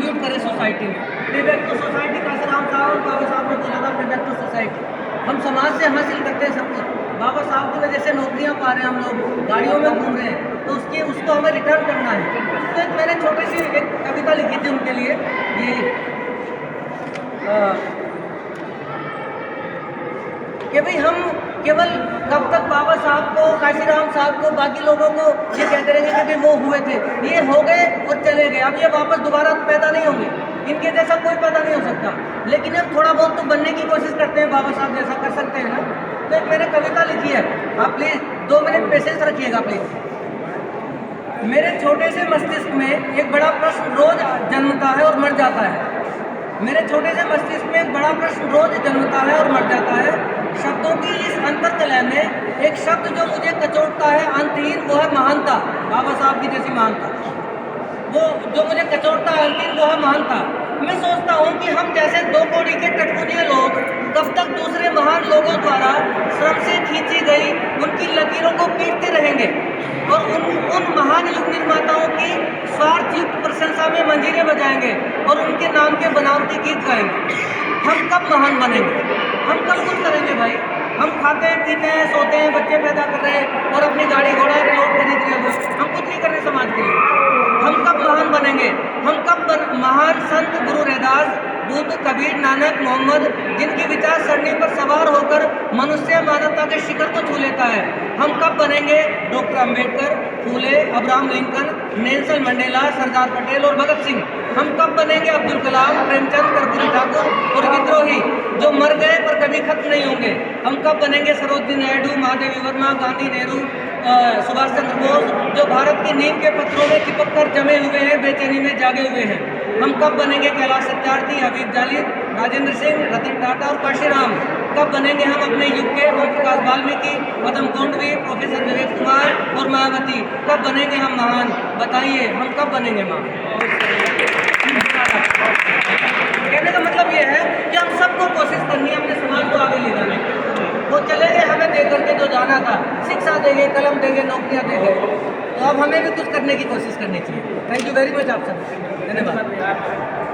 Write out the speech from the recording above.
Contribute करें society में। पे बैक टू सोसाइटी काशीराम साहब और बाबा साहब ने बोला था, पे बैक टू सोसाइटी। हम समाज से हासिल करते हैं सब कुछ। बाबा साहब की वजह से नौकरियां पा रहे हैं हम लोग, गाड़ियों में घूम रहे हैं, तो उसको हमें रिटर्न करना है। तो एक मैंने छोटी सी एक कविता लिखी थी उनके लिए, ये कि भाई हम केवल कब तक बाबा साहब को, काशीराम साहब को, बाकी लोगों को ये कहते रहेंगे कि भाई वो हुए थे, ये हो गए और चले गए, अब ये वापस दोबारा पैदा नहीं होंगे, इनके जैसा कोई पैदा नहीं हो सकता। लेकिन हम थोड़ा बहुत तो बनने की कोशिश करते हैं, बाबा साहब जैसा कर सकते हैं ना। तो एक मैंने कविता लिखी है, आप प्लीज़ 2 मिनट पेशेंस रखिएगा प्लीज़। मेरे छोटे से मस्तिष्क में एक बड़ा प्रश्न रोज जन्मता है और मर जाता है। मेरे छोटे से मस्तिष्क में एक बड़ा प्रश्न रोज जन्मता है और मर जाता है। शब्दों की इस अंतरकलह में एक शब्द जो मुझे कचोटता है अंतहीन, वो है महानता। बाबा साहब की जैसी महानता, वो जो मुझे कचोटता है अंतहीन, वो है महानता। मैं सोचता हूँ कि हम जैसे 2 कौड़ी के टटपुनिये लोग कब तक दूसरे महान लोगों द्वारा श्रम से खींची गई उनकी लकीरों को पीटते रहेंगे और उन महान युग निर्माताओं की स्वार्थयुक्त प्रशंसा में मंजीरें बजाएंगे और उनके नाम के बनावटी गीत गाएंगे। हम कब महान बनेंगे? हम कब कुछ करेंगे भाई? हम खाते हैं, पीते हैं, सोते हैं, बच्चे पैदा कर रहे हैं और अपनी गाड़ी घोड़ा लोग खरीद रहे हैं, हम कुछ नहीं कर रहे समाज के लिए। हम कब महान बनेंगे? हम कब महान संत गुरु रैदास, बुद्ध, कबीर, नानक, मोहम्मद, जिनकी विचार सरणी पर सवार होकर मनुष्य मानवता के शिखर को छू लेता है, हम कब बनेंगे डॉक्टर अम्बेडकर, फूले, Abraham Lincoln, Nelson Mandela, Sardar Patel और भगत सिंह? हम कब बनेंगे अब्दुल कलाम, प्रेमचंद, कर्पूरी ठाकुर और विद्रोही जो मर गए पर कभी खत्म नहीं होंगे? हम कब बनेंगे सरोजिनी नायडू, महादेवी वर्मा, गांधी, नेहरू, सुभाष चंद्र बोस, जो भारत की नींव के पत्थरों में चिपक कर जमे हुए हैं, बेचैनी में जागे हुए हैं? हम कब बनेंगे कैलाश सत्यार्थी, हबीब जालिद, राजेंद्र सिंह, रतन टाटा और काशीराम? कब बनेंगे हम अपने युग के ओम प्रकाश वाल्मीकि, पद्म कोंडवी, प्रोफेसर विवेक कुमार और मायावती? कब बनेंगे हम महान? बताइए, हम कब बनेंगे महान? कहने का मतलब ये है कि हम सबको कोशिश करनी है अपने समाज को आगे ले जाने की। वो चले गए हमें दे करके जो जाना था, शिक्षा देंगे, कलम देंगे, नौकरियाँ देंगे, तो अब हमें भी कुछ करने की कोशिश करनी चाहिए। थैंक यू वेरी मच आप सब, धन्यवाद।